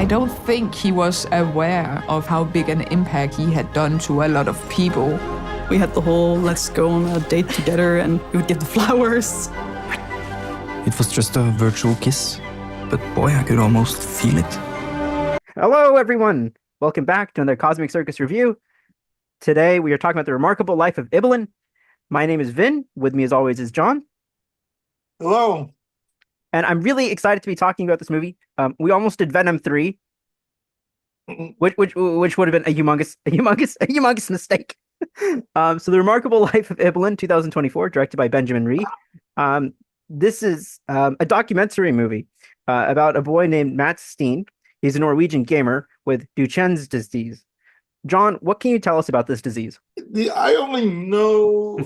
I don't think he was aware of how big an impact he had done to a lot of people. We had the whole let's go on a date together and we would give the flowers. It was just a virtual kiss, but boy, I could almost feel it. Hello, everyone. Welcome back to another Cosmic Circus review. Today, we are talking about the Remarkable Life of Ibelin. My name is Vin. With me, as always, is John. Hello. And I'm really excited to be talking about this movie. We almost did Venom 3, which would have been a humongous mistake. So the Remarkable Life of Ibelin, 2024, directed by Benjamin Ree. This is a documentary movie about a boy named Mats Steen. He's a Norwegian gamer with Duchenne's disease. John, what can you tell us about this disease? I only know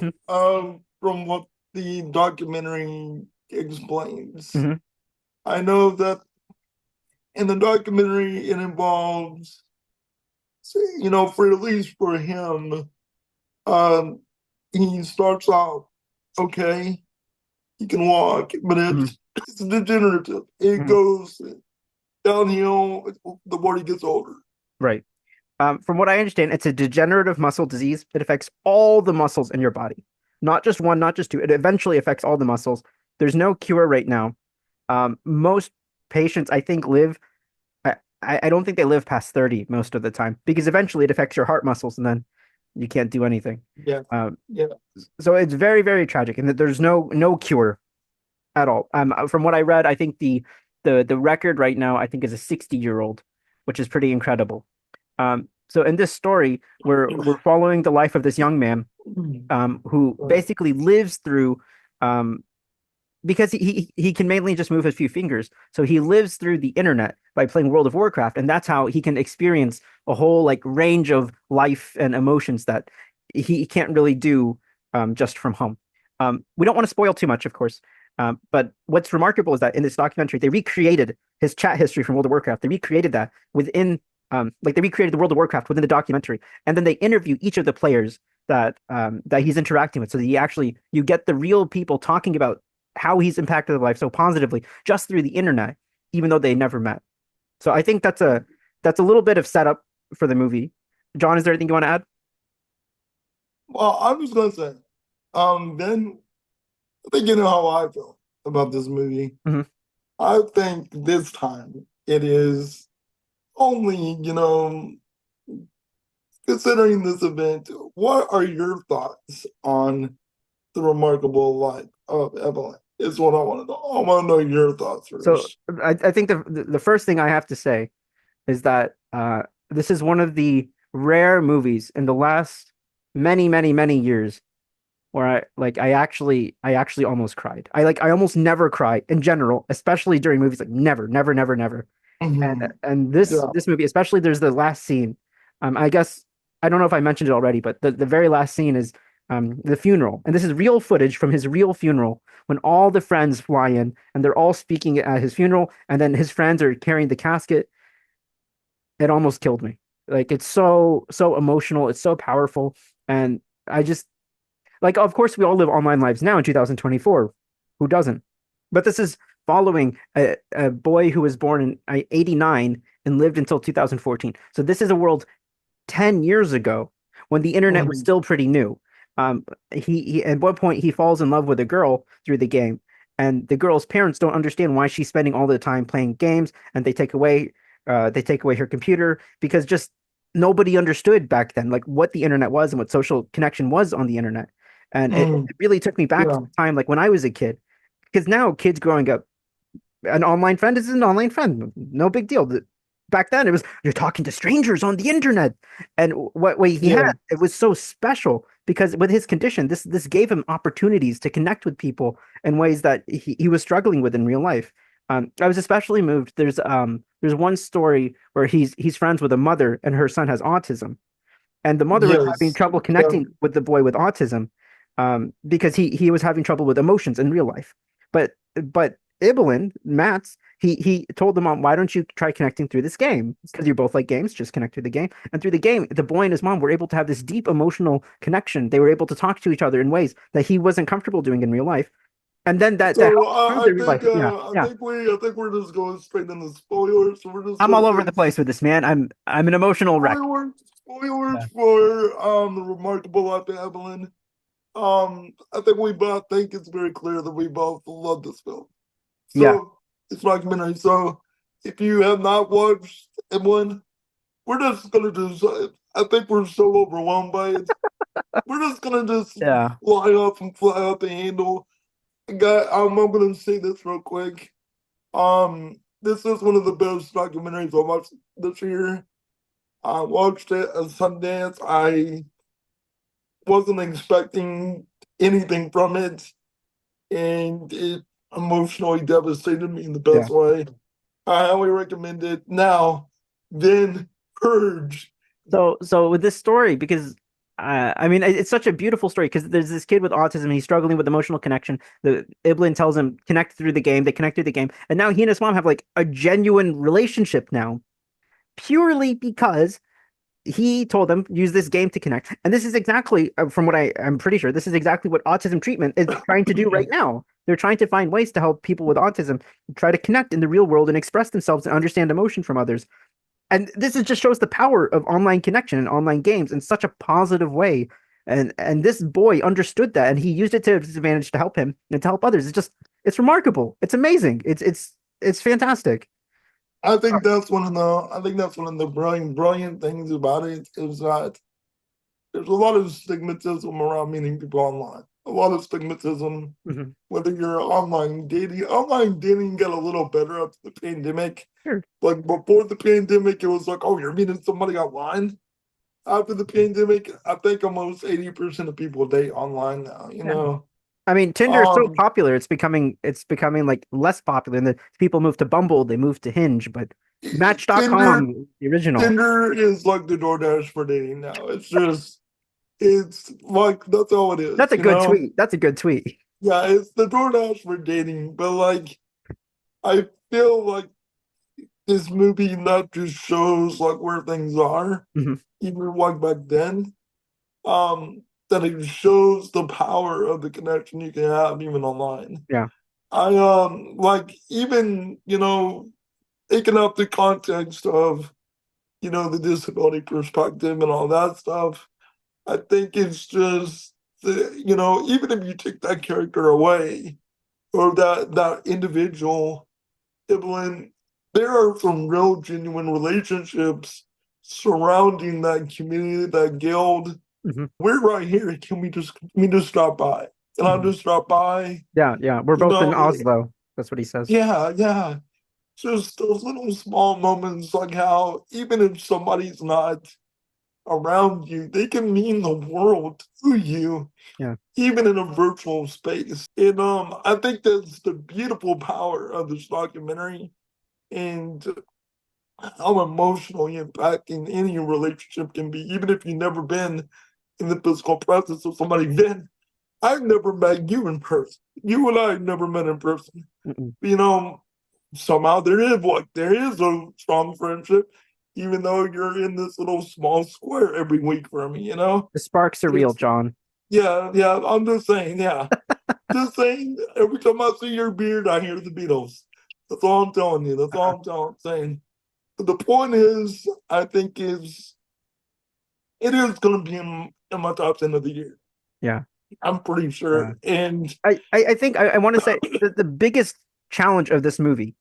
from what the documentary explains. Mm-hmm. I know that in the documentary it involves, for at least for him, he starts out okay, he can walk, but it's degenerative. It goes downhill the more he gets older. Right. From what I understand, it's a degenerative muscle disease. It affects all the muscles in your body, not just one, not just two. It eventually affects all the muscles. There's no cure right now. Most patients, I think, live. I don't think they live past 30 most of the time, because eventually it affects your heart muscles and then you can't do anything. Yeah. So it's very, very tragic, and that there's no cure at all. From what I read, I think the record right now, I think, is a 60-year-old, which is pretty incredible. So in this story, we're following the life of this young man who basically lives through because he can mainly just move a few fingers. So he lives through the internet by playing World of Warcraft, and that's how he can experience a whole range of life and emotions that he can't really do just from home. We don't want to spoil too much, of course. But what's remarkable is that in this documentary, they recreated his chat history from World of Warcraft. They recreated that within they recreated the World of Warcraft within the documentary, and then they interview each of the players that he's interacting with, so that you get the real people talking about how he's impacted their life so positively just through the internet, even though they never met. So I think that's a little bit of setup for the movie. John, is there anything you want to add? Well, I'm just gonna say, then I think you know how I feel about this movie. Mm-hmm. I think this time it is only, considering this event, what are your thoughts on the Remarkable Life of Ibelin? Is what I want to know. I want to know your thoughts first. So I think the first thing I have to say is that this is one of the rare movies in the last many, many, many years where I actually almost cried. I almost never cry in general, especially during movies. Never. Mm-hmm. And this movie, especially, there's the last scene. I guess I don't know if I mentioned it already, but the very last scene is the funeral, and this is real footage from his real funeral when all the friends fly in and they're all speaking at his funeral, and then his friends are carrying the casket. It almost killed me. It's so emotional. It's so powerful, and I just of course we all live online lives now in 2024. Who doesn't? But this is following a boy who was born in 89 and lived until 2014. So this is a world 10 years ago when the internet was still pretty new. He at one point he falls in love with a girl through the game, and the girl's parents don't understand why she's spending all the time playing games, and they take away her computer, because just nobody understood back then what the internet was and what social connection was on the internet. And it really took me back to the time when I was a kid, because now kids growing up, an online friend is an online friend, no big deal. Back then it was, you're talking to strangers on the internet, and what he had, it was so special, because with his condition, this gave him opportunities to connect with people in ways that he was struggling with in real life. I was especially moved. There's one story where he's friends with a mother, and her son has autism, and the mother was having trouble connecting with the boy with autism, because he was having trouble with emotions in real life. But Ibelin, Mats, he told the mom, why don't you try connecting through this game? Because you both like games, just connect through the game. And through the game, the boy and his mom were able to have this deep emotional connection. They were able to talk to each other in ways that he wasn't comfortable doing in real life. And then that So helps further like I think we're just going straight into spoilers. So we're just I'm gonna all over say the place with this, man. I'm an emotional wreck. spoilers Yeah. for the Remarkable Life of Ibelin. I think we both think it's very clear that we both love this film. Yeah. So it's documentary. So if you have not watched Ibelin, we're just gonna just. I think we're so overwhelmed by it. We're just gonna just Yeah. fly off the handle. I'm gonna say this real quick. This is one of the best documentaries I watched this year. I watched it at Sundance. I wasn't expecting anything from it, and it emotionally devastated me in the Yeah. best way. I highly recommend it. Now, then Purge. So with this story, because I mean, it's such a beautiful story because there's this kid with autism. He's struggling with emotional connection. The Ibelin tells him connect through the game. They connect through the game, and now he and his mom have like a genuine relationship now, purely because he told them use this game to connect. And this is exactly, from what I'm pretty sure, this is exactly what autism treatment is trying to do right now. They're trying to find ways to help people with autism try to connect in the real world and express themselves and understand emotion from others. And this just shows the power of online connection and online games in such a positive way. And this boy understood that, and he used it to his advantage to help him and to help others. It's remarkable. It's amazing. It's fantastic. I think that's one of the brilliant things about it is that there's a lot of stigmatism around meeting people online. A lot of stigmatism, Mhm. whether you're online dating. Online dating got a little better after the pandemic. Sure. Like before the pandemic, it was like, oh, you're meeting somebody online. After the pandemic, I think almost 80% of people date online now, you Yeah. know. I mean, Tinder is so Um popular. It's becoming like less popular. And the people move to Bumble, they move to Hinge, but Tinder Match.com, the original. Tinder is like the DoorDash for dating now. It's like that's all it is, That's a you good know? tweet. That's a good tweet. Yeah, it's the DoorDash for dating, but like I feel like this movie not just shows like where things are, Mhm. even like back then, that it shows the power of the connection you can have even online. Yeah. I like even, taking out the context of, the disability perspective and all that stuff, I think it's just even if you take that character away or that individual, Ibelin, there are some real genuine relationships surrounding that community, that guild. Mhm. We're right here. Can we just stop by? Can I Mhm. just stop by? Yeah, yeah. We're You both in know, Oslo. That's what he says. yeah, yeah. Just those little small moments, like how even if somebody's not around you, they can mean the world to you, Yeah. even in a virtual space. And I think that's the beautiful power of this documentary and how emotionally impacting any relationship can be, even if you've never been in the physical presence of somebody. Then I've never met you in person. You and I have never met in person. Mm-mm. You know, somehow there is a strong friendship, even though you're in this little small square every week for me, you know? The sparks are real, It's John. yeah, yeah, I'm just saying, yeah. Just saying every time I see your beard, I hear the Beatles. That's all I'm telling you. That's all saying. But the point is, I think it is gonna be in my top 10 of the year. Yeah. I'm pretty Yeah. sure. And I think I want to say the biggest challenge of this movie,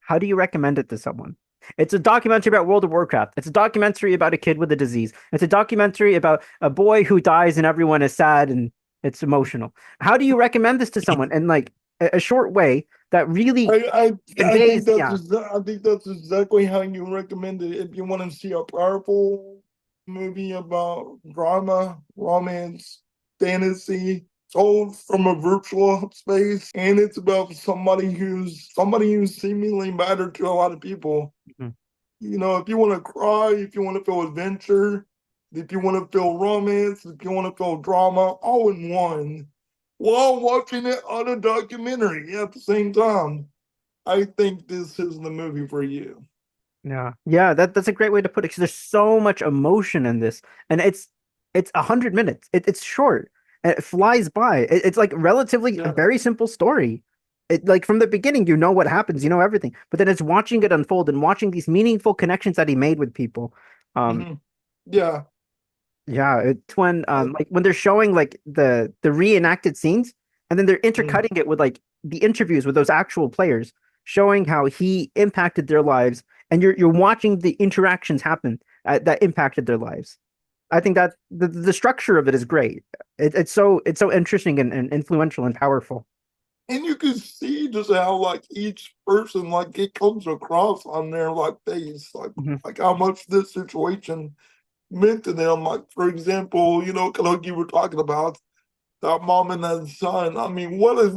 how do you recommend it to someone? It's a documentary about World of Warcraft. It's a documentary about a kid with a disease. It's a documentary about a boy who dies and everyone is sad and it's emotional. How do you recommend this to someone in like a short way that really conveys? Yeah. I think that's exactly how you recommend it. If you want to see a powerful movie about drama, romance, fantasy, told from a virtual space, and it's about somebody who's seemingly mattered to a lot of people. Mhm. If you want to cry, if you want to feel adventure, if you want to feel romance, if you want to feel drama, all in one, while watching it on a documentary at the same time. I think this is the movie for you. Yeah. Yeah, that's a great way to put it because there's so much emotion in this. And it's 100 minutes. It's short. and it flies by. It's like relatively a very simple story. It like from the beginning, you know what happens, you know everything, but then it's watching it unfold and watching these meaningful connections that he made with people. Mhm. Yeah. Yeah, it's when they're showing like the reenacted scenes, and then they're Mhm. intercutting it with like the interviews with those actual players, showing how he impacted their lives, and you're watching the interactions happen that impacted their lives. I think that the structure of it is great. It's so interesting and influential and powerful. And you can see just how like each person like it comes across on their like face, Mhm. like how much this situation meant to them. Like for example, kind of like you were talking about that mom and that son. I mean, what is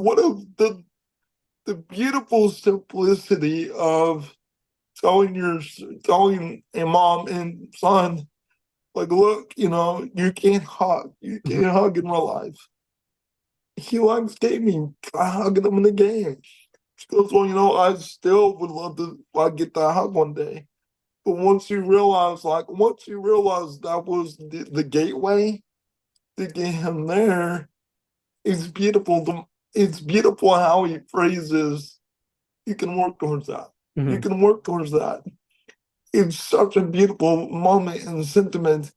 the beautiful simplicity of telling a mom and son, like, look, you can't hug. You Mhm. can't hug in real life. He likes gaming. I hugging him in the game. She goes, well, I still would love to like get that hug one day. But once you realize that was the gateway to get him there, it's beautiful. It's beautiful how he phrases, you can work towards that. You Mhm. can work towards that. It's such a beautiful moment and sentiment.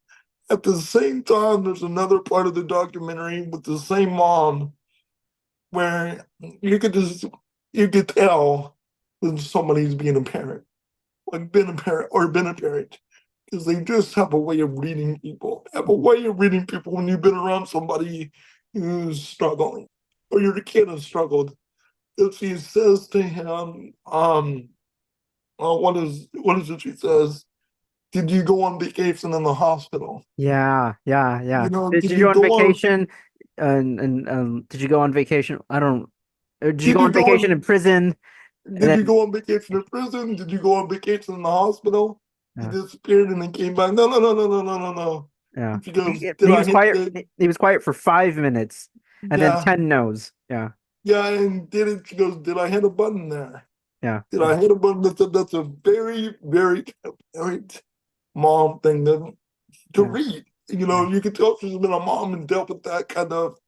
At the same time, there's another part of the documentary with the same mom where you could tell when somebody's being a parent, like been a parent, because they just have a way of reading people. Have a way of reading people when you've been around somebody who's struggling, or your kid has struggled. If she says to him, what is it she says? Did you go on vacation in the hospital? Yeah, yeah, yeah. Did Did you you go on go on vacation? And did you go on vacation? I don't. Did you did go you on go vacation on in prison? And did you then go on vacation in prison? Did you go on vacation in the hospital? You yeah, disappeared and then came back. No, no, no, no, no, no, no, no. yeah. She goes, did He I was hit quiet. the He was quiet for 5 minutes, and then yeah, 10 no's. Yeah, yeah, and did it? She goes, did I hit a button there? yeah, Did yeah, I hit a button? That's a very, very parent mom thing to yeah, read. yeah, You can tell she's been a mom and dealt with that kind of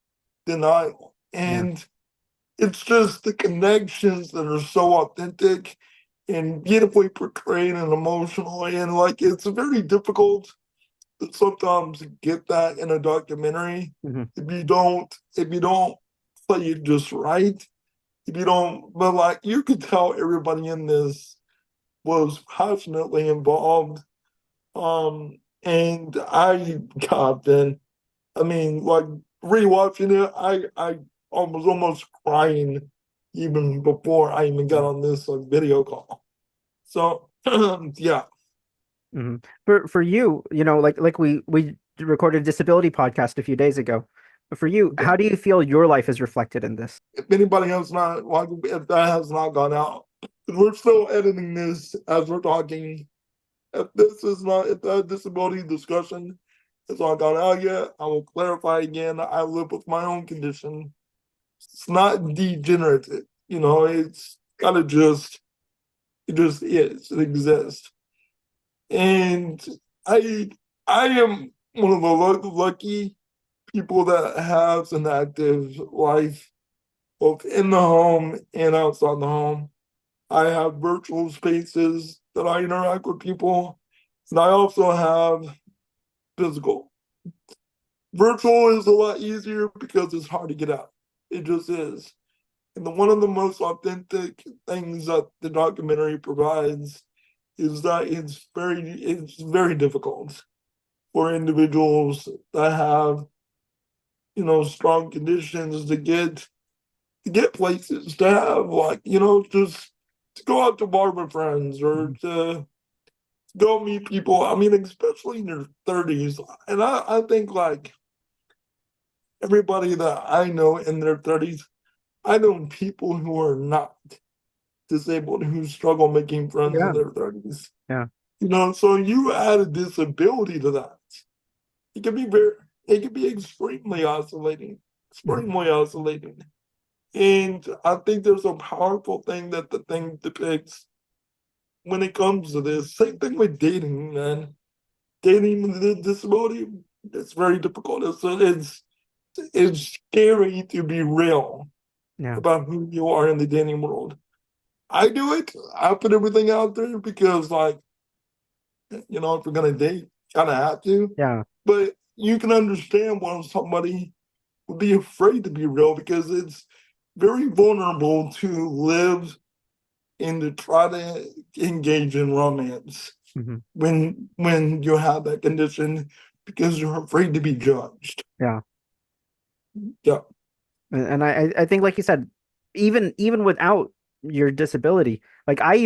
denial. yeah. And it's just the connections that are so authentic and beautifully portrayed and emotional. And like it's very difficult to sometimes get that in a documentary Mhm. if you don't play it just right. If you don't but like you could tell everybody in this was passionately involved. And I got then I mean, like rewatching it, I was almost crying even before I even got on this video call. So yeah, Mhm. For you, like we recorded a disability podcast a few days ago. For you, yeah. how do you feel your life is reflected in this? If anybody else not like if that has not gone out, we're still editing this as we're talking. If that disability discussion has not gone out yet, I will clarify again. I live with my own condition. It's not degenerative. It's kind of just it just is. It exists. And I I am one of the lucky people that has an active life, both in the home and outside the home. I have virtual spaces that I interact with people, and I also have physical. Virtual is a lot easier because it's hard to get out. It just is. And one of the most authentic things that the documentary provides is that it's very difficult for individuals that have strong conditions to get places to have like just to go out to bar with friends or Mhm. to go meet people. I mean, especially in your 30s. And I think like everybody that I know in their 30s, I know people who are not disabled who struggle making friends in Yeah, their 30s. yeah. So you add a disability to that. It can be extremely isolating, Mhm. extremely isolating. And I think there's a powerful thing that the thing depicts when it comes to this. Same thing with dating, man. Dating with a disability, it's very difficult. It's it's scary to be real Yeah. about who you are in the dating world. I do it. I put everything out there because, like, if we're gonna date, kind of have to. Yeah. But you can understand why somebody would be afraid to be real, because it's very vulnerable to live and to try to engage in romance Hmm. when you have that condition, because you're afraid to be judged. Yeah. Yeah. And I think, like you said, even without your disability, like I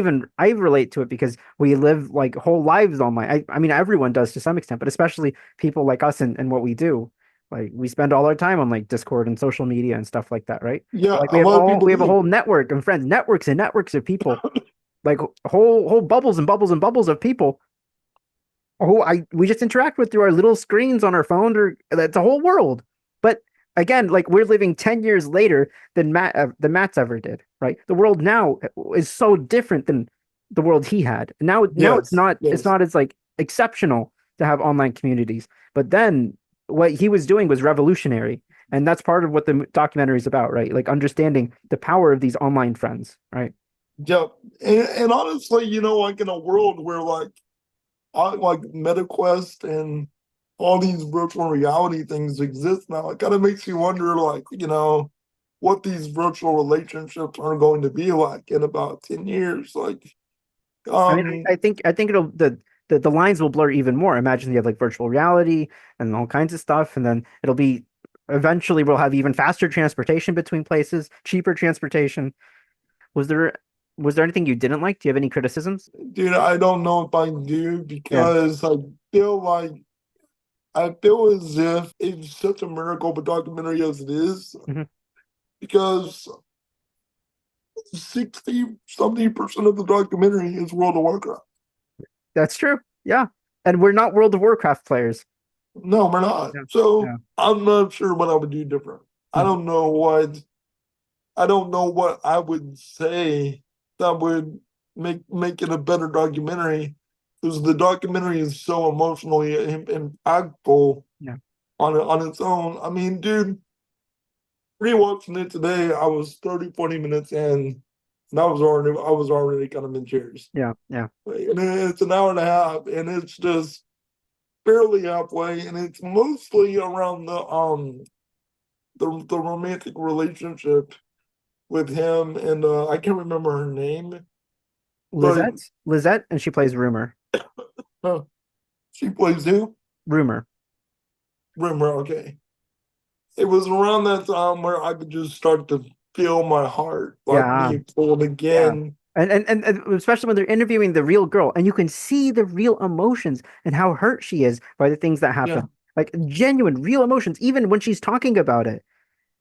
relate to it because we live like whole lives online. I mean, everyone does to some extent, but especially people like us and what we do. Like we spend all our time on like Discord and social media and stuff like that, right? Yeah, Like a lot of people we have a do. whole network of friends, networks and networks of people, like whole bubbles and bubbles and bubbles of people who we just interact with through our little screens on our phone, or that's a whole world. But again, like we're living 10 years later than Matt's ever did, right? The world now is so different than the world he had. Now Yes, it's yes. not as like exceptional to have online communities. But then what he was doing was revolutionary. And that's part of what the documentary is about, right? Like understanding the power of these online friends, right? Yeah. And honestly, like in a world where like MetaQuest and all these virtual reality things exist now, it kind of makes you wonder, like, what these virtual relationships are going to be like in about 10 years. Like, I mean, um, I think it'll the lines will blur even more. Imagine you have like virtual reality and all kinds of stuff, and then it'll be eventually we'll have even faster transportation between places, cheaper transportation. Was there was there anything you didn't like? Do you have any criticisms? dude, I don't know if I do, Yeah. because feel like I feel as if it's such a miracle of a documentary as it is, Hmm. because 60-70% of the documentary is World of Warcraft. That's true. Yeah. And we're not World of Warcraft players. No, we're not. Yeah. So Yeah. I'm not sure what I would do different. I Mhm. don't know what I don't know what I would say that would make it a better documentary, because the documentary is so emotionally impactful Yeah. on its own. I mean, dude, rewatching it today, I was 30, 40 minutes in, and I was already kind of in tears. Yeah. Yeah. And it's an hour and a half, and it's just barely halfway, and it's mostly around the romantic relationship with him and I can't remember her name, but Lizette, and she plays Rumor. uh, she plays who? Rumor. Rimmer. Okay, it was around that time where I could just start to feel my heart like Yeah. being pulled Yeah. again. And especially when they're interviewing the real girl, and you can see the real emotions and how hurt she is by the things that Yeah, happen. Like genuine, real emotions, even when she's talking about it.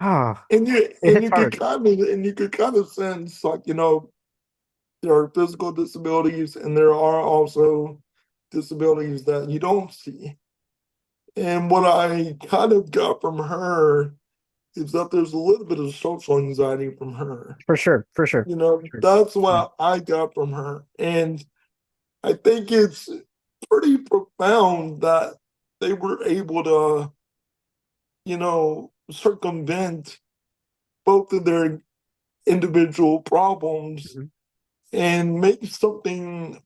Ah, and you it and hits you could hard. kind of sense, like, there are physical disabilities and there are also disabilities that you don't see. And what I kind of got from her is that there's a little bit of social anxiety from her. For sure, for sure. Sure. That's Yeah. what I got from her. And I think it's pretty profound that they were able to, circumvent both of their individual problems Mhm. and make something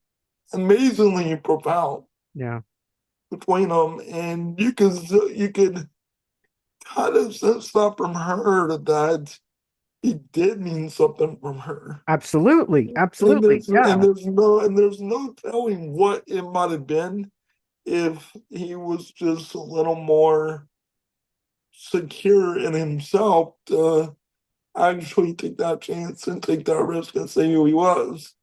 amazingly profound Yeah. between them. And you could kind of sense that from her, that it did mean something from her. Absolutely. And Absolutely. there's and Yeah. there's no telling what it might have been if he was just a little more secure in himself to actually take that chance and take that risk and say who he was.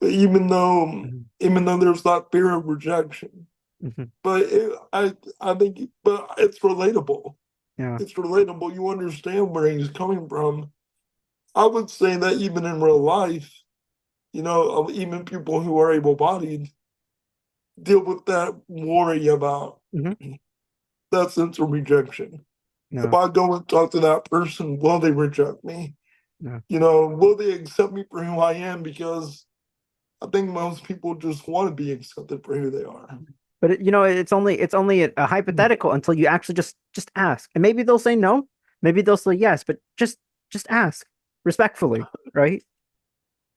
But Mhm. even though there's that fear of rejection, Mhm. but I think, but it's relatable. Yeah. It's relatable. You understand where he's coming from. I would say that even in real life, even people who are able-bodied deal with that worry about Mhm. that sense of rejection. If No. I go and talk to that person, will they reject me? No. Will they accept me for who I am? Because I think most people just want to be accepted for who they are. But it's only a hypothetical until you actually just ask, and maybe they'll say no, maybe they'll say yes, but just ask respectfully, right?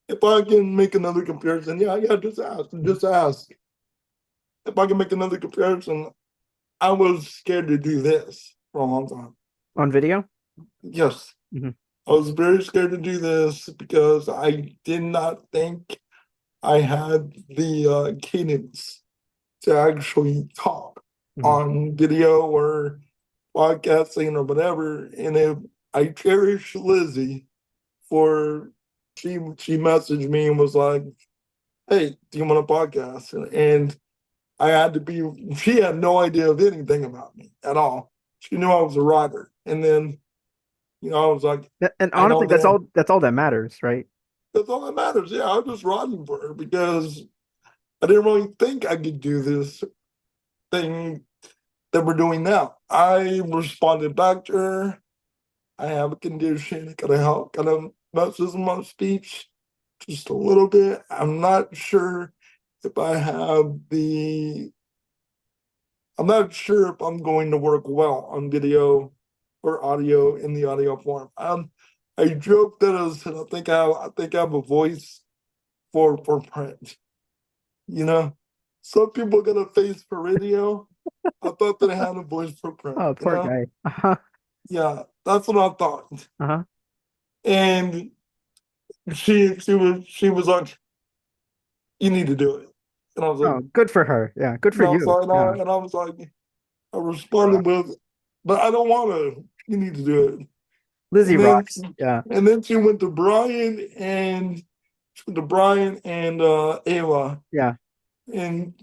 If I can make another comparison, yeah, just ask, just ask. If I can make another comparison, I was scared to do this for a long time. On video. Yes, Mhm. I was very scared to do this because I did not think I had the cadence to actually talk Mhm. on video or podcasting or whatever. And if I cherish Lizzie for she messaged me and was like, "Hey, do you want a podcast?" And I had to be. She had no idea of anything about me at all. She knew I was a writer, and then I was like, And "I honestly, know that's that. all that matters, right? That's all that matters." Yeah, I was just writing for her because I didn't really think I could do this thing that we're doing now. I responded back to her. I have a condition that kind of messes my speech just a little bit. I'm not sure if I have the. I'm not sure if I'm going to work well on video or audio in the audio form. I joked that I think I have a voice for print. You know, some people got a face for radio. I thought that I had a voice for print. Oh, poor guy. Yeah, that's what I thought. Uh-huh. And she was like, "You need to do it," and I was like, Oh, good for her. Yeah, good for "No," you. so Yeah. I was like, I responded with, "But I don't want to. You need to do it." Lizzie And then rocks. Yeah. and then she went to Brian and Ayla Yeah. and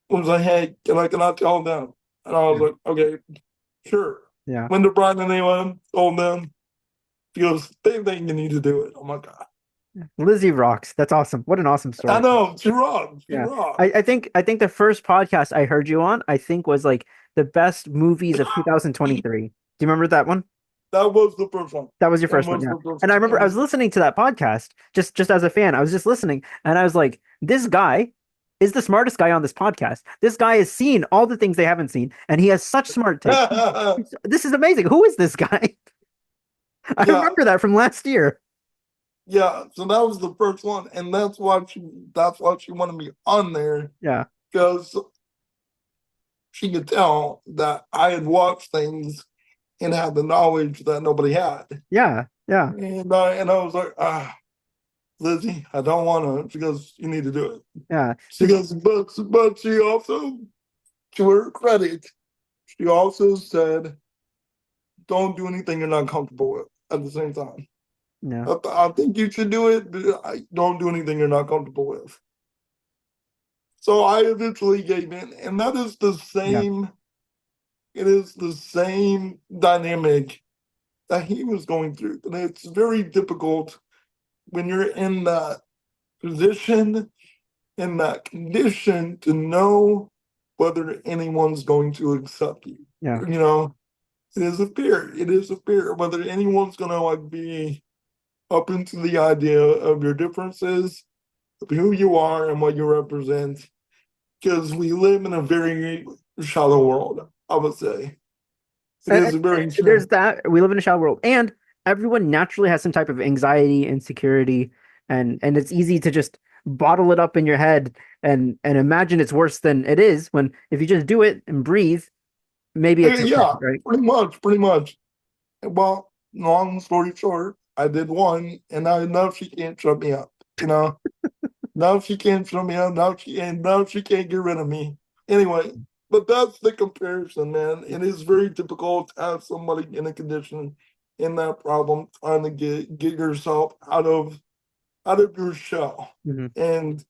was like, "Hey, can I tell them?" And I was Yeah. like, "Okay, sure." Yeah. Went to Brian and Ayla, told them. She goes, "They think you need to do it." Oh my god! Lizzie rocks. That's awesome. What an awesome I story. know she rocked. She Yeah. rocked. I think the first podcast I heard you on, I think was like the best movies of 2023. Do you remember that one? That was the first one. That was your That first one, was yeah. the first And I one. remember I was listening to that podcast just as a fan. I was just listening and I was like, this guy is the smartest guy on this podcast. This guy has seen all the things they haven't seen, and he has such smart takes. This is amazing. Who is this guy? I Yeah, remember that from last year. yeah. So that was the first one, and that's why she wanted me on there Yeah. because she could tell that I had watched things and had the knowledge that nobody had. Yeah. Yeah. And I was like, Lizzie, I don't want to. She goes, "You need to do it." Yeah. She goes, but she also, to her credit, she also said, "Don't do anything you're not comfortable with." At the same time, Yeah. I think you should do it, but don't do anything you're not comfortable with. So I eventually gave in, and that is the Yeah. same. It is the same dynamic that he was going through, and it's very difficult when you're in that position, in that condition, to know whether anyone's going to accept you. Yeah. It is a fear. It is a fear whether anyone's going to like be up into the idea of your differences, of who you are and what you represent, because we live in a very shallow world, I would say. It is very There's true. that. We live in a shallow world, and everyone naturally has some type of anxiety, insecurity, and it's easy to just bottle it up in your head and imagine it's worse than it is. When if you just do it and breathe, maybe it's okay, Yeah, right? pretty much, pretty much. Well, long story short, I did one, and I know she can't shut me up. Now she can't shut me up. Now she can't get rid of me. Anyway, but that's the comparison, man. It is very difficult to have somebody in a condition in that problem trying to get yourself out of your shell Mhm. and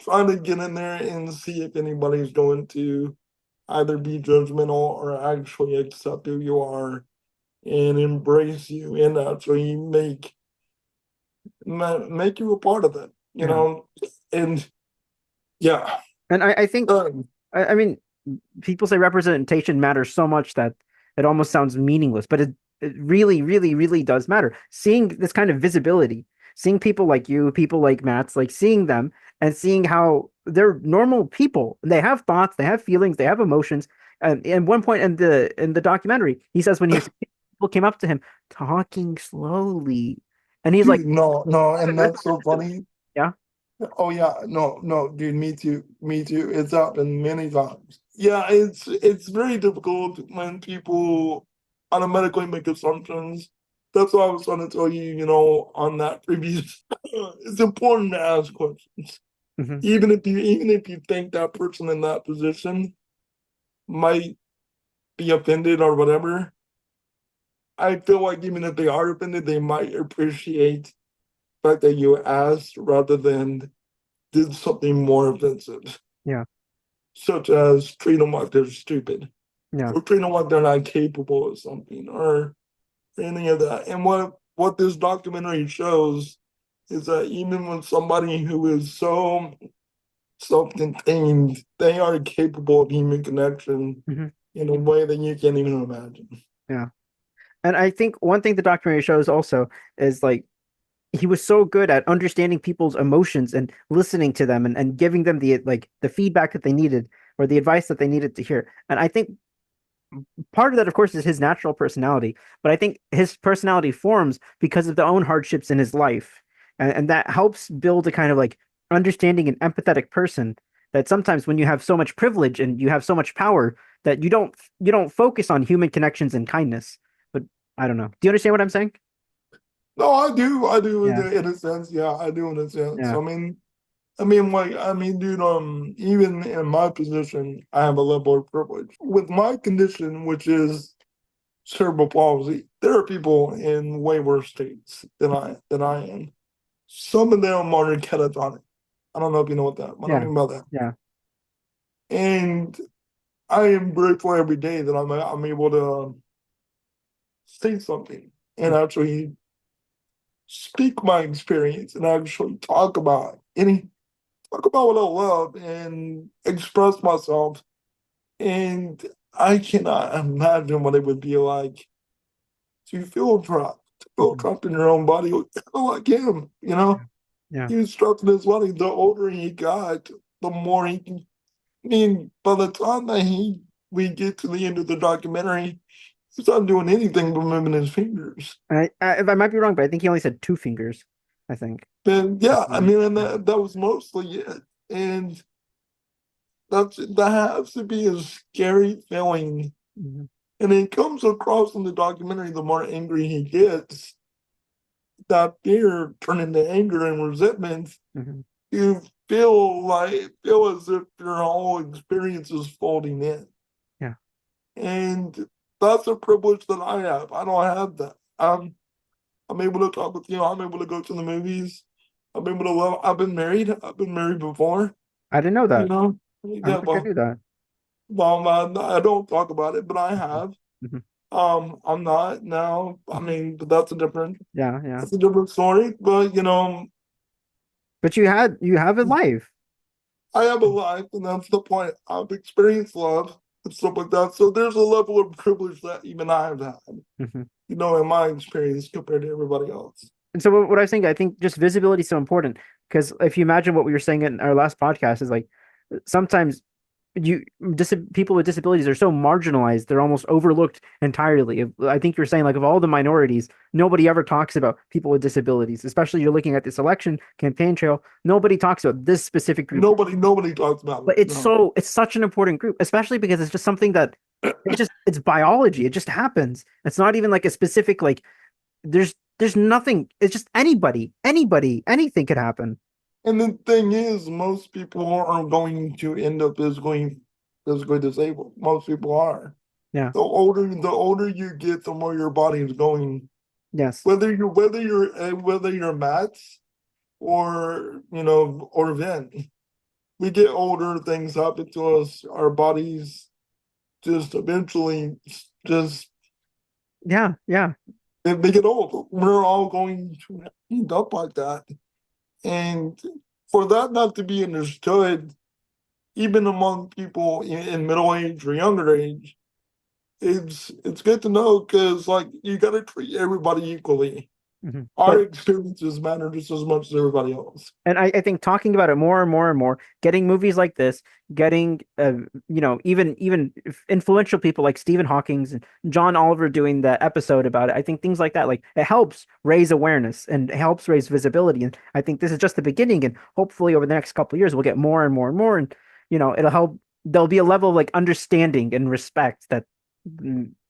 trying to get in there and see if anybody's going to either be judgmental or actually accept who you are and embrace you and actually make you a part of it, Yeah. and yeah. And I think I mean people say representation matters so much that it almost sounds meaningless, but it really, really, really does matter. Seeing this kind of visibility, seeing people like you, people like Matt's, like seeing them and seeing how they're normal people. They have thoughts, they have feelings, they have emotions. And at one point in the documentary, he says when he was people came up to him talking slowly, and he's like, Dude, no, and that's so funny. yeah, Oh yeah, no, dude, me too, me too. It's happened many times. Yeah, it's very difficult when people automatically make assumptions. That's what I was trying to tell you, on that previous. It's important to ask questions, hmm even if you think that person in that position might be offended or whatever. I feel like even if they are offended, they might appreciate the fact that you asked rather than did something more offensive, yeah, such as treat them like they're stupid yeah, or treat them like they're not capable of something or any of that. And what this documentary shows is that even with somebody who is so self-contained, they are capable of human connection hmm in a way that you can't even imagine. yeah. And I think one thing the documentary shows also is like he was so good at understanding people's emotions and listening to them and giving them the feedback that they needed or the advice that they needed to hear. And I think part of that, of course, is his natural personality, but I think his personality forms because of the own hardships in his life. And that helps build a kind of like understanding and empathetic person that sometimes when you have so much privilege and you have so much power that you don't focus on human connections and kindness. But I don't know. Do you understand what I'm saying? No, I do Yeah. in a sense. Yeah, I do in a sense. Yeah. Dude, even in my position, I have a level of privilege. With my condition, which is cerebral palsy, there are people in way worse states than I am. Some of them are catatonic. I don't know if you know what I Yeah. mean by that. Yeah. And I am grateful every day that I'm able to say something and actually speak my experience and actually talk about what I love and express myself. And I cannot imagine what it would be like to feel Mhm. trapped in your own body, kind of like him. Yeah. He was trapped in his body. The older he got, the more he can. I mean, by the time that we get to the end of the documentary, he's not doing anything but moving his fingers. If I might be wrong, but I think he only said two fingers. I think. And That's yeah, I right. mean, and that was mostly it. And that has to be a scary feeling. Mhm. And it comes across in the documentary, the more angry he gets, that fear turn into anger and resentment. Mhm. You feel as if your whole experience is folding in. Yeah. And that's a privilege that I have. I don't have that. I'm able to talk with you. I'm able to go to the movies. I'm able to love. I've been married. I've been married before. I didn't know You that. know. I Yeah. don't think I knew that. I don't talk about it, but I Mhm. have. Mhm. I'm not now. I mean, but Yeah, yeah. that's a different story. But But you have a life. I have a life, and that's the point. I've experienced love and stuff like that. So there's a level of privilege that even I've had, Mhm. in my experience compared to everybody else. And so what I was saying, I think just visibility is so important because if you imagine what we were saying in our last podcast is like sometimes people with disabilities are so marginalized, they're almost overlooked entirely. I think you're saying like of all the minorities, nobody ever talks about people with disabilities, especially you're looking at this election campaign trail. Nobody talks about this specific group, Nobody talks about it. but No. it's such an important group, especially because it's just something that it's biology. It just happens. It's not even like a specific like there's nothing. It's just anything could happen. And the thing is, most people are going to end up physically disabled. Most people are. Yeah. The older you get, the more your body is going. Yes. Whether you're Mats or Vin, we get older. Things happen to us. Our bodies just eventually just Yeah. Yeah. they get old. We're all going to end up like that. And for that not to be understood, even among people in middle age or younger age, it's good to know because like you got to treat everybody equally. Our But experiences matter just as much as everybody else. and I think talking about it more and more and more, getting movies like this, getting even influential people like Stephen Hawking and John Oliver doing that episode about it. I think things like that, like it helps raise awareness and it helps raise visibility. And I think this is just the beginning. And hopefully over the next couple of years, we'll get more and more and more. And it'll help. There'll be a level of like understanding and respect that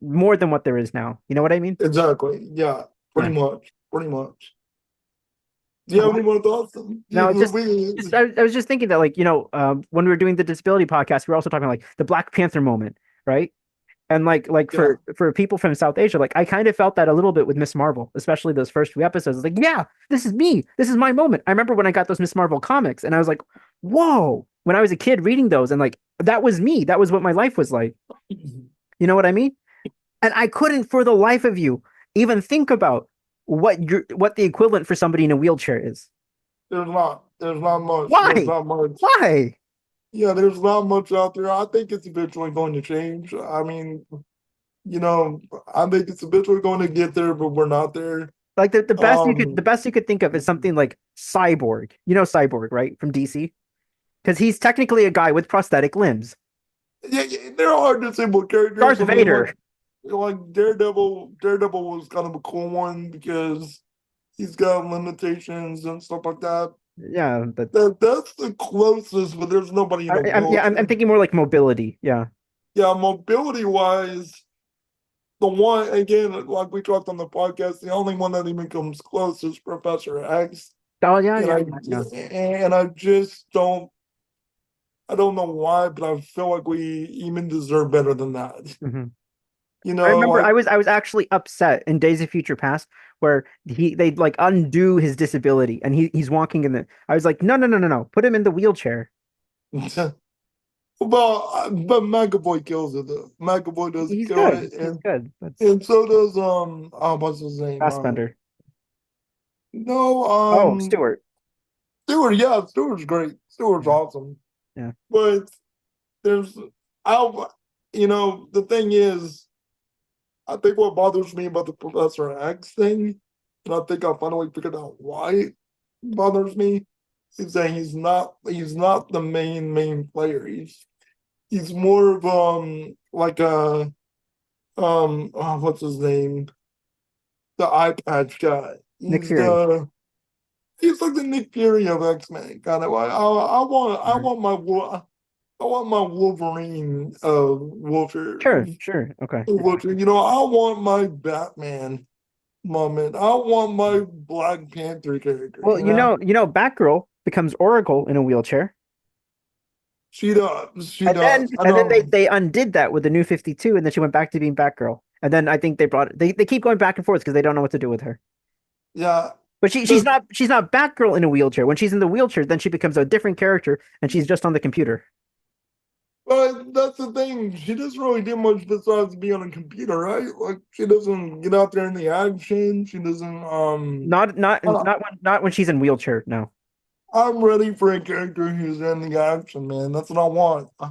more than what there is now. You know what I mean? Exactly. Yeah. Pretty Yeah. much. Pretty much. Do you have any more thoughts? No, I was just thinking that when we were doing the disability podcast, we were also talking like the Black Panther moment, right? And like for people from South Asia, like I kind of felt that a little bit with Miss Marvel, especially those first few episodes. Like, yeah, this is me. This is my moment. I remember when I got those Miss Marvel comics, and I was like, whoa, when I was a kid reading those, and like that was me. That was what my life was like. You know what I mean? And I couldn't for the life of you even think about what the equivalent for somebody in a wheelchair is. There's not much. Why? There's not much. Why? Yeah, there's not much out there. I think it's eventually going to change. I mean, I think it's eventually going to get there, but we're not there. Like the best you could think of is something like Cyborg. You know Cyborg, right? From DC. Because he's technically a guy with prosthetic limbs. Yeah, there are disabled characters. Darth Vader. Like Daredevil was kind of a cool one because he's got limitations and stuff like that. Yeah, that's the closest, but there's nobody. I'm thinking more like mobility. Yeah. Yeah, mobility wise, the one again, like we talked on the podcast, the only one that even comes close is Professor X. Oh yeah, and I just don't. I don't know why, but I feel like we even deserve better than that. Mm-hmm. I remember I was actually upset in Days of Future Past where they like undo his disability and he's walking in the. I was like, no, put him in the wheelchair. Well, but McAvoy kills it though. McAvoy does kill it, he's good. And so does what's his name? Fassbender. No, Stewart. Yeah, Stewart's great. Stewart's awesome. Yeah, but the thing is, I think what bothers me about the Professor X thing, and I think I finally figured out why it bothers me, is that he's not the main player. He's more of like a what's his name? The eye patch guy. Nick Fury. He's like the Nick Fury of X-Men kind of. I want my Wolverine Wolfer. Sure. Okay. Wolfer. I want my Batman moment. I want my Black Panther character. Well, Batgirl becomes Oracle in a wheelchair. She does. And then they undid that with the New 52, and then she went back to being Batgirl. And then I think they keep going back and forth because they don't know what to do with her. Yeah. But she's not Batgirl in a wheelchair. When she's in the wheelchair, then she becomes a different character, and she's just on the computer. But that's the thing. She doesn't really do much besides be on a computer, right? Like she doesn't get out there in the action. She doesn't. Not when she's in wheelchair. No. I'm ready for a character who's in the action, man. That's what I want. I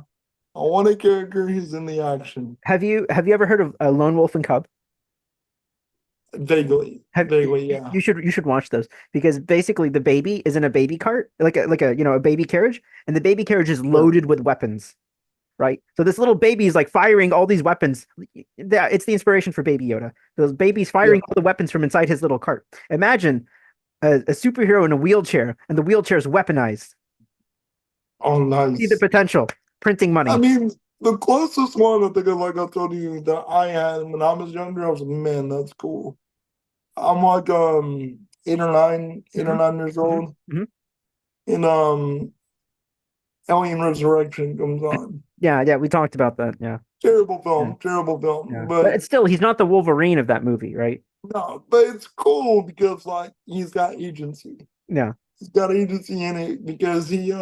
want a character who's in the action. Have you ever heard of Lone Wolf and Cub? Vaguely, yeah. You should watch those because basically the baby is in a baby cart, like a baby carriage, and the baby carriage is loaded with weapons, right? So this little baby is like firing all these weapons. It's the inspiration for Baby Yoda. Those babies firing all the weapons from inside his little cart. Imagine a superhero in a wheelchair, and the wheelchair is weaponized. Oh, nice. See the potential, printing money. I mean, the closest one I think of, like I told you, that I had when I was younger, I was like, man, that's cool. I'm like 8 or 9 years old. Mm-hmm. And Alien Resurrection comes on. Yeah, we talked about that. Yeah. Terrible film. Yeah. But it's still, he's not the Wolverine of that movie, right? No, but it's cool because like he's got agency. Yeah. He's got agency in it because he's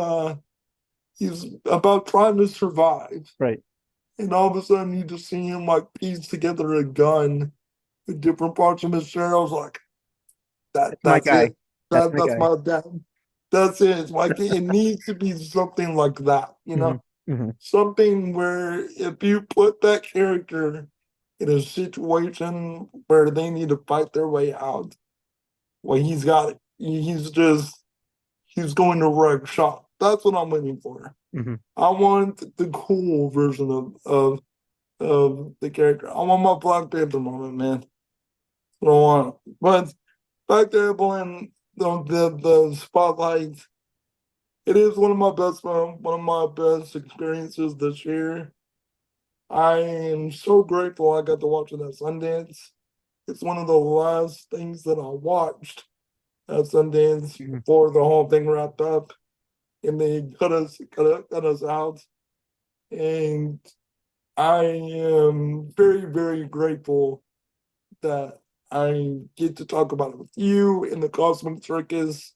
about trying to survive. Right. And all of a sudden you just see him like piece together a gun with different parts of his shell. I was like, that's my guy. it. That's my dad. That's it. It's like it needs to be something like that, Mm-hmm. Something where if you put that character in a situation where they need to fight their way out, Well, he's got it. He's going to wreck shop. That's what I'm waiting for. Mhm. I want the cool version of the character. I want my Black Panther moment, man. That's what I want. But back to Ibelin, the spotlight. It is one of my best experiences this year. I am so grateful I got to watch it at Sundance. It's one of the last things that I watched at Sundance before the whole thing wrapped up, and they cut us out. And I am very, very grateful that I get to talk about it with you in the Cosmic Circus,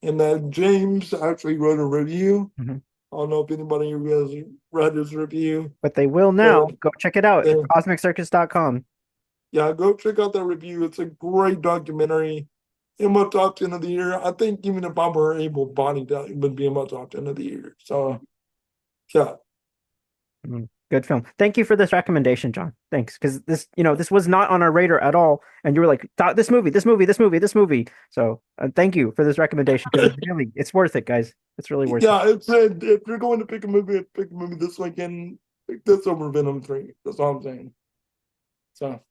and that James actually wrote a review. Mhm. I don't know if anybody has read his review. But they will now. But Go check it out at yeah. cosmiccircus.com. Yeah, go check out that review. It's a great documentary. In my top 10 of the year. I think even if I were able bodied, that it would be in my top 10 of the year. So, yeah. Good film. Thank you for this recommendation, John. Thanks, because this was not on our radar at all, and you were like, this movie, this movie, this movie, this movie. So, thank you for this recommendation. 'Cause it's worth it, guys. It's really worth it. Yeah, it said if you're going to pick a movie, pick a movie this weekend. Pick this over Venom 3. That's all I'm saying. So,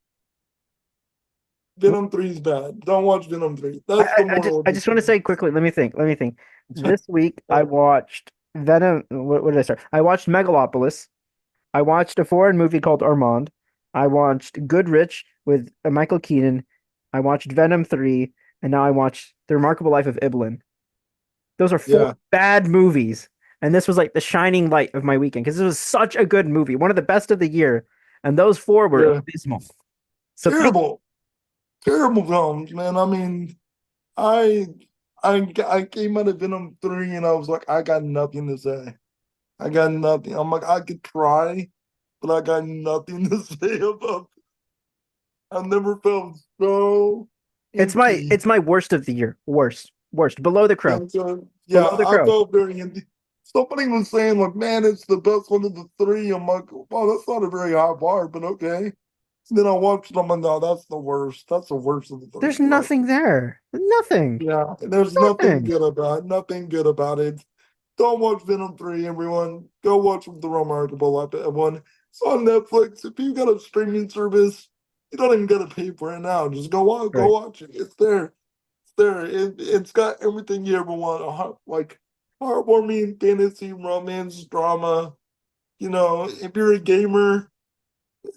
Venom 3 is bad. Don't watch Venom 3. That's the moral. I just want to say quickly. Let me think. This week I watched Venom. What did I start? I watched Megalopolis. I watched a foreign movie called Armand. I watched Goodrich with Michael Keaton. I watched Venom 3, and now I watched The Remarkable Life of Ibelin. Those are four bad movies, and this was like the shining light of my weekend because this was such a good movie, one of the best of the year, and those four were abysmal. So terrible films, man. I mean, I came out of Venom 3 and I was like, I got nothing to say. I got nothing. I'm like, I could try, but I got nothing to say about it. I've never felt so it's empty. my worst of the year. Worst. Below The Crow. Yeah, Below The I Crow. felt very empty. Somebody was saying, like, man, it's the best one of the three. I'm like, wow, that's not a very high bar, but okay. Then I watched them and no, that's the worst. That's the worst of the three. There's nothing there. Nothing. Yeah, there's nothing good about it. Don't watch Venom 3, everyone. Go watch The Remarkable Life of Ibelin. It's on Netflix. If you got a streaming service, you don't even gotta pay for it now. Just go watch it. It's there. It's there. It's got everything you ever want. Like heartwarming fantasy, romance, drama. You know, if you're a gamer,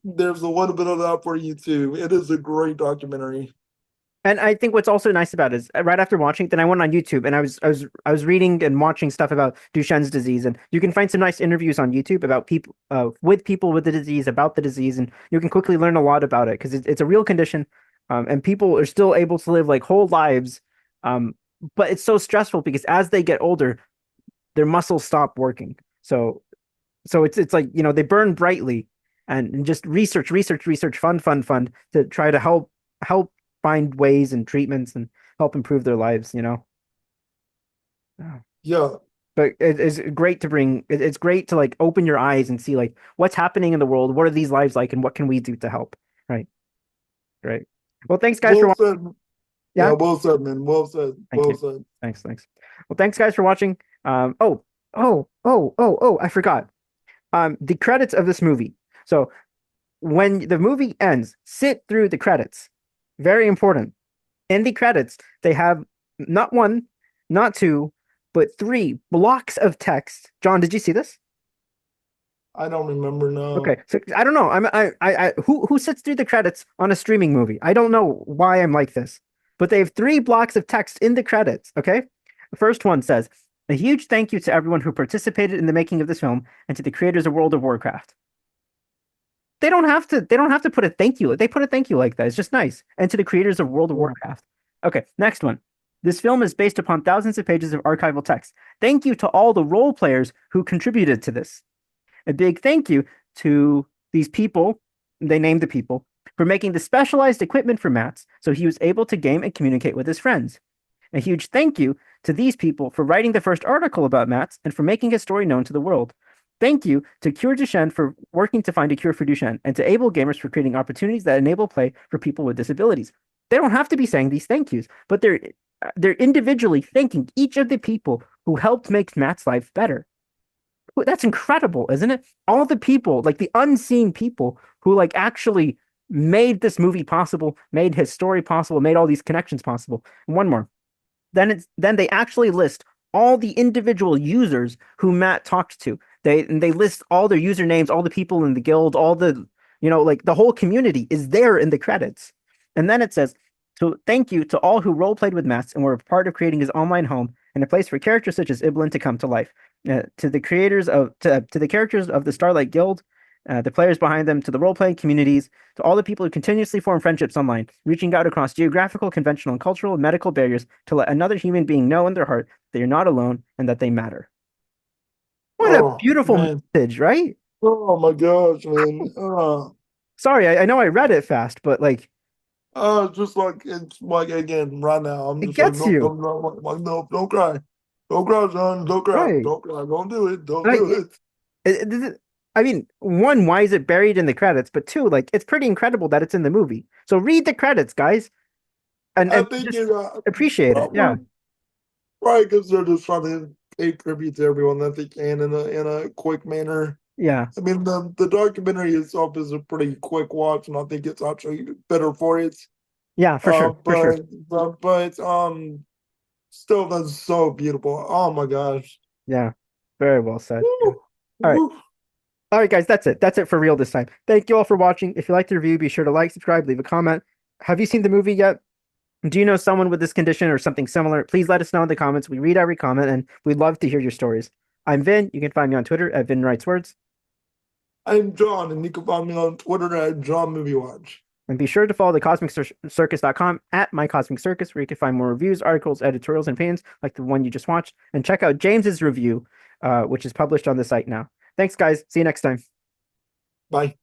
there's a little bit of that for you too. It is a great documentary. And I think what's also nice about it is right after watching it, then I went on YouTube and I was reading and watching stuff about Duchenne's disease, and you can find some nice interviews on YouTube about people with the disease, about the disease, and you can quickly learn a lot about it because it's a real condition, and people are still able to live like whole lives, but it's so stressful because as they get older, their muscles stop working. So it's like they burn brightly, and just research, fund to try to help find ways and treatments and help improve their lives, Yeah. But it's great to it's great to like open your eyes and see like what's happening in the world, what are these lives like, and what can we do to help, right? Great. Well, thanks guys for watching. Yeah, well said, man. Well said. Said. Thanks. Well, thanks guys for watching. I forgot. The credits of this movie. So when the movie ends, sit through the credits. Very important. In the credits, they have not one, not two, but 3 blocks of text. John, did you see this? I don't remember now. Okay, so I don't know. Who sits through the credits on a streaming movie? I don't know why I'm like this, but they have 3 blocks of text in the credits. Okay, the first one says, "A huge thank you to everyone who participated in the making of this film and to the creators of World of Warcraft." They don't have to put a thank you. They put a thank you like that. It's just nice. And to the creators of World of Warcraft. Okay, next one. This film is based upon thousands of pages of archival text. Thank you to all the role players who contributed to this. A big thank you to these people, they named the people, for making the specialized equipment for Mats so he was able to game and communicate with his friends. A huge thank you to these people for writing the first article about Mats and for making his story known to the world. Thank you to Cure Duchenne for working to find a cure for Duchenne, and to Able Gamers for creating opportunities that enable play for people with disabilities. They don't have to be saying these thank yous, but they're individually thanking each of the people who helped make Matt's life better. That's incredible, isn't it? All the people, like the unseen people who like actually made this movie possible, made his story possible, made all these connections possible. And one more. Then they actually list all the individual users who Matt talked to. They list all their usernames, all the people in the guild, all the, like the whole community is there in the credits. And then it says, so thank you to all who role played with Mats and were a part of creating his online home and a place for characters such as Ibelin to come to life. To the creators of to the characters of the Starlight Guild, the players behind them, to the role-playing communities, to all the people who continuously form friendships online, reaching out across geographical, conventional, and cultural and medical barriers to let another human being know in their heart that you're not alone and that they matter. What a beautiful message, right? Oh my gosh, man. Sorry, I know I read it fast, but like, just like it's like again right now. I'm it just gets like, you. no, don't cry. Don't cry, son. Don't cry. Right. Don't cry. Don't do it. Don't Like, do it. I mean, one, why is it buried in the credits? But two, like, it's pretty incredible that it's in the movie. So read the credits, guys, and I think just appreciate it. Yeah, right, because they're just trying to pay tribute to everyone that they can in a quick manner. yeah, I mean, the documentary itself is a pretty quick watch, and I think it's actually better for it. yeah, for sure, for sure. But still, that's so beautiful. Oh my gosh. Yeah, very well said. Woo, All right. woo. All right, guys, that's it. That's it for real this time. Thank you all for watching. If you liked the review, be sure to like, subscribe, leave a comment. Have you seen the movie yet? Do you know someone with this condition or something similar? Please let us know in the comments. We read every comment and we'd love to hear your stories. I'm Vin. You can find me on Twitter at Vin Writes Words. I'm John, and you can find me on Twitter at JohnMovieWatch. And be sure to follow thecosmiccircus.com at mycosmiccircus, where you can find more reviews, articles, editorials, and opinions like the one you just watched. And check out James's review, which is published on the site now. Thanks, guys. See you next time. Bye.